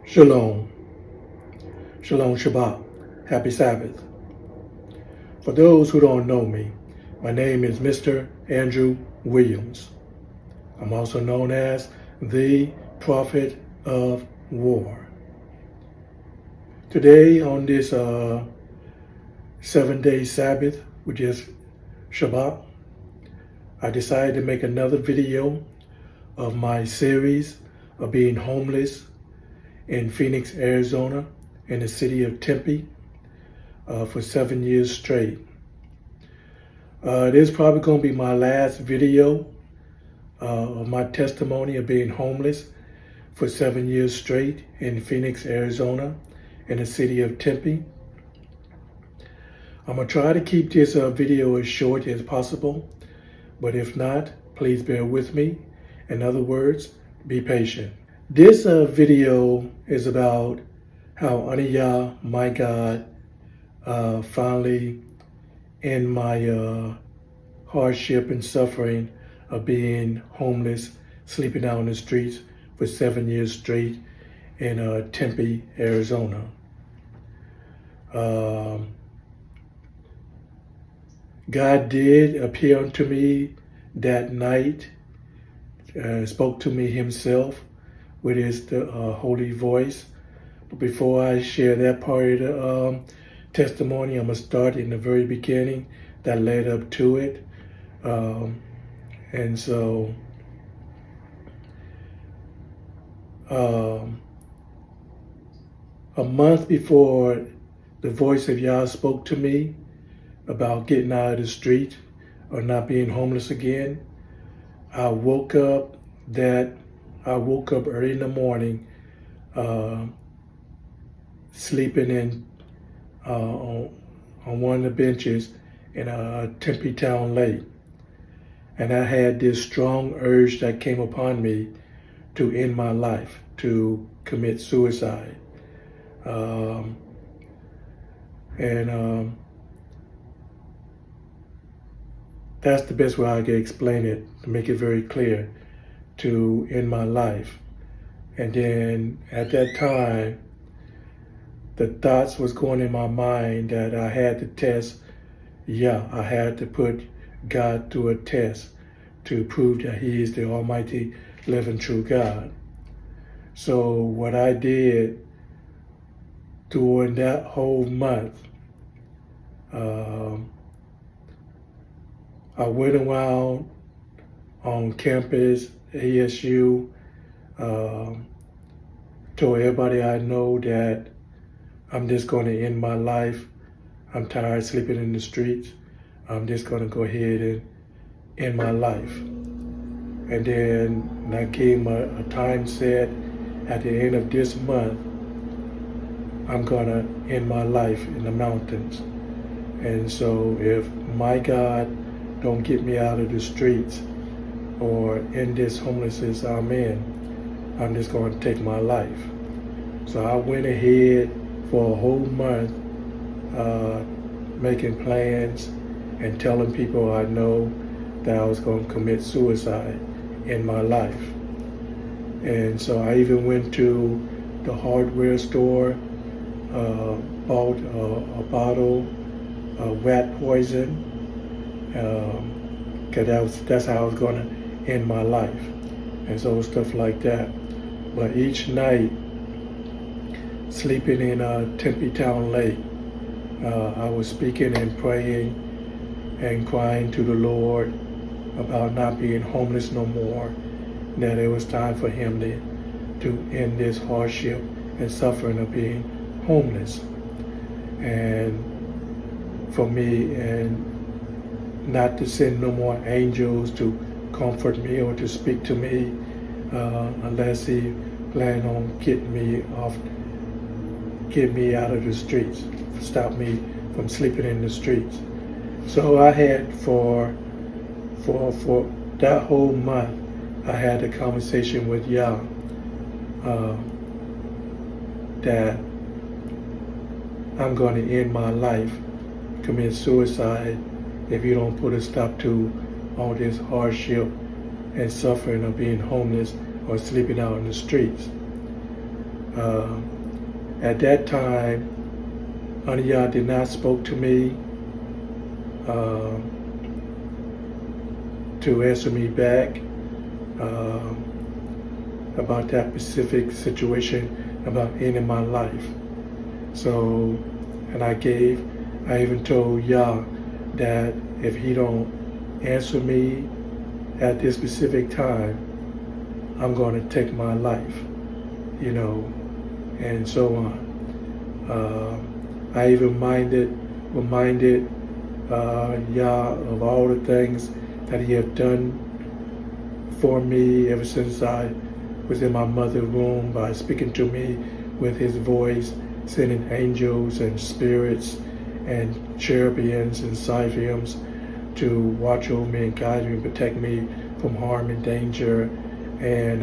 Shalom. Shalom Shabbat. Happy Sabbath. For those who don't know me, my name is Mr. Andrew Williams. I'm also known as the Prophet of War. Today on this 7-day Sabbath, which is Shabbat, I decided to make another video of my series of being homeless in Phoenix, Arizona, in the city of Tempe for 7 years straight. It is probably going to be my last video of my testimony of being homeless for 7 years straight in Phoenix, Arizona, in the city of Tempe. I'm going to try to keep this video as short as possible, but if not, please bear with me. In other words, be patient. This video is about how Aniyah, my God, finally in my hardship and suffering of being homeless, sleeping out on the streets for 7 years straight in Tempe, Arizona. God did appear unto me that night, spoke to me himself with his holy voice. But before I share that part of the testimony, I'm going to start in the very beginning that led up to it. And so, a month before the voice of Yah spoke to me about getting out of the street or not being homeless again, I woke up early in the morning, sleeping on one of the benches in Tempe Town Lake. And I had this strong urge that came upon me to end my life, to commit suicide. That's the best way I can explain it, to make it very clear, to end my life. And then at that time, the thoughts was going in my mind that I had to test, I had to put God through a test to prove that He is the Almighty, living, true God. So what I did during that whole month, I went around on campus, ASU, told everybody I know that I'm just going to end my life. I'm tired of sleeping in the streets. I'm just going to go ahead and end my life. And then there came a time set at the end of this month, I'm going to end my life in the mountains. And so if my God don't get me out of the streets or in this homelessness I'm in, I'm just going to take my life. So I went ahead for a whole month making plans and telling people I know that I was going to commit suicide in my life. And so I even went to the hardware store, bought a bottle of rat poison, because that's how I was going to end my life. And so stuff like that. But each night, sleeping in Tempe Town Lake, I was speaking and praying and crying to the Lord about not being homeless no more, that it was time for Him to end this hardship and suffering of being homeless. And for me, and not to send no more angels to comfort me or to speak to me unless He planned on getting me out of the streets, stop me from sleeping in the streets. So I had for that whole month, I had a conversation with Yah that I'm going to end my life, commit suicide, if you don't put a stop to all this hardship and suffering of being homeless or sleeping out in the streets. At that time, honey, Yah did not spoke to me to answer me back about that specific situation about ending my life. So, and I even told Yah that if he don't answer me at this specific time, I'm going to take my life, and so on. I even reminded Yah of all the things that he had done for me ever since I was in my mother's womb, by speaking to me with his voice, sending angels and spirits and cherubims and seraphims to watch over me and guide me and protect me from harm and danger, and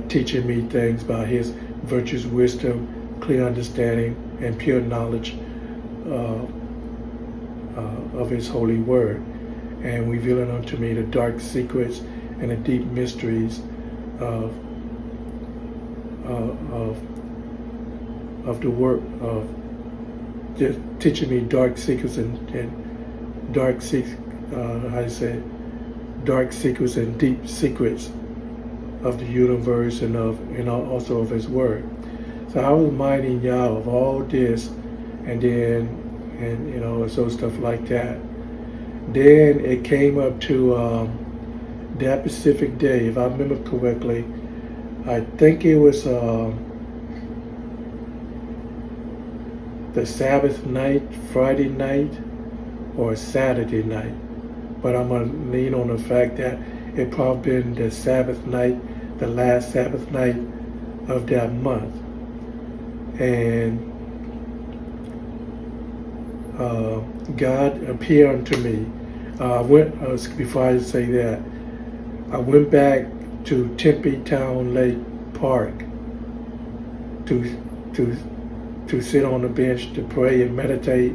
teaching me things by his virtuous wisdom, clear understanding, and pure knowledge of his holy word, and revealing unto me the dark secrets and the deep mysteries of the work of just teaching me dark secrets and dark secrets and deep secrets of the universe and also of his word. So I was reminding Yah of all this, and so stuff like that. Then it came up to that specific day, if I remember correctly. I think it was the Sabbath night, Friday night, or Saturday night. But I'm going to lean on the fact that it probably been the Sabbath night, the last Sabbath night of that month. And God appeared unto me. Before I say that, I went back to Tempe Town Lake Park to sit on the bench to pray and meditate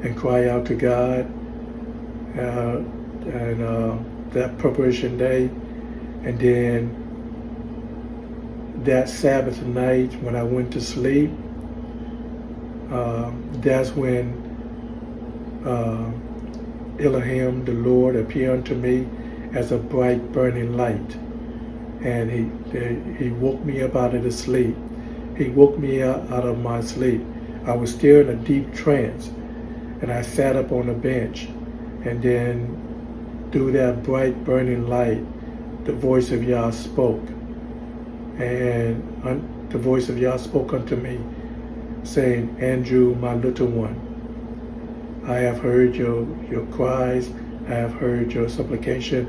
and cry out to God, and that preparation day. And then that Sabbath night when I went to sleep, that's when Elohim, the Lord, appeared unto me as a bright burning light, and he woke me up out of the sleep. He woke me out of my sleep. I was still in a deep trance, and I sat up on a bench, and then through that bright burning light, the voice of Yah spoke, and the voice of Yah spoke unto me, saying, "Andrew, my little one, I have heard your cries, I have heard your supplication,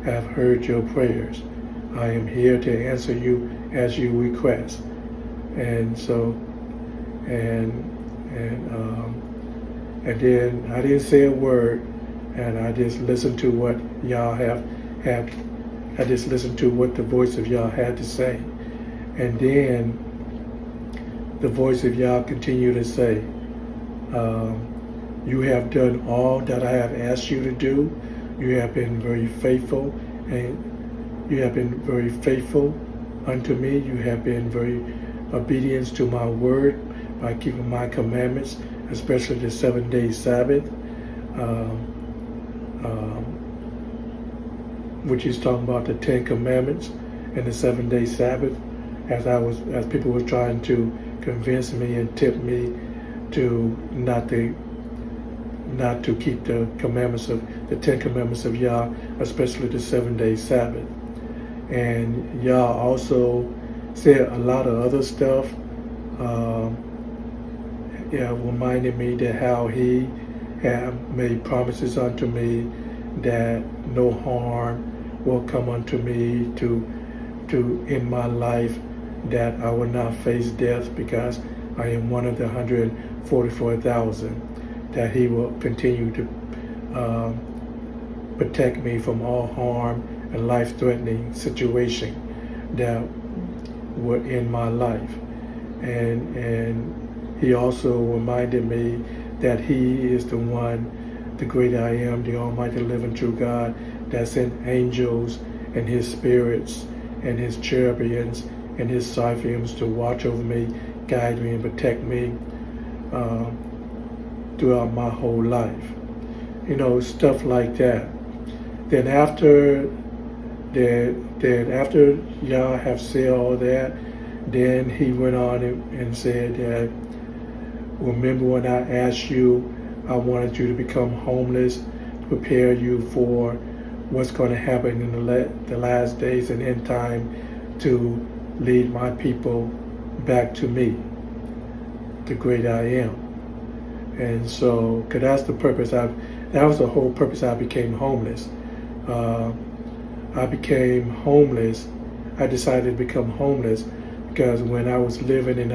I have heard your prayers. I am here to answer you as you request." And so, and then I didn't say a word, and I just listened to what Yah I just listened to what the voice of Yah had to say. And then the voice of Yah continued to say, "You have done all that I have asked you to do. You have been very faithful, and you have been very faithful unto me. You have been very obedient to my word by keeping my commandments, especially the 7-day Sabbath," which is talking about the 10 Commandments and the 7-day Sabbath. As people were trying to convince me and tip me to not to keep the commandments of the 10 Commandments of Yah, especially the 7-day Sabbath. And Yah also said a lot of other stuff, reminded me that how he had made promises unto me that no harm will come unto me to end my life, that I will not face death because I am one of the 144,000, that he will continue to protect me from all harm and life-threatening situation that would end my life. And he also reminded me that he is the one, the great I am, the almighty living true God, that sent angels and his spirits and his cherubims and His side for Him to watch over me, guide me, and protect me throughout my whole life. Stuff like that. Then after Yah have said all that, then He went on and said that, remember when I asked you, I wanted you to become homeless, to prepare you for what's going to happen in the last days and end time, to lead my people back to me, the great I am. And so, because that's the purpose that was the whole purpose I became homeless. I became homeless. I decided to become homeless because when I was living in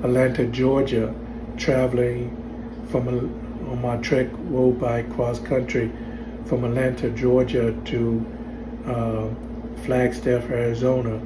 Atlanta, Georgia, traveling on my trek road bike cross country from Atlanta, Georgia to Flagstaff, Arizona,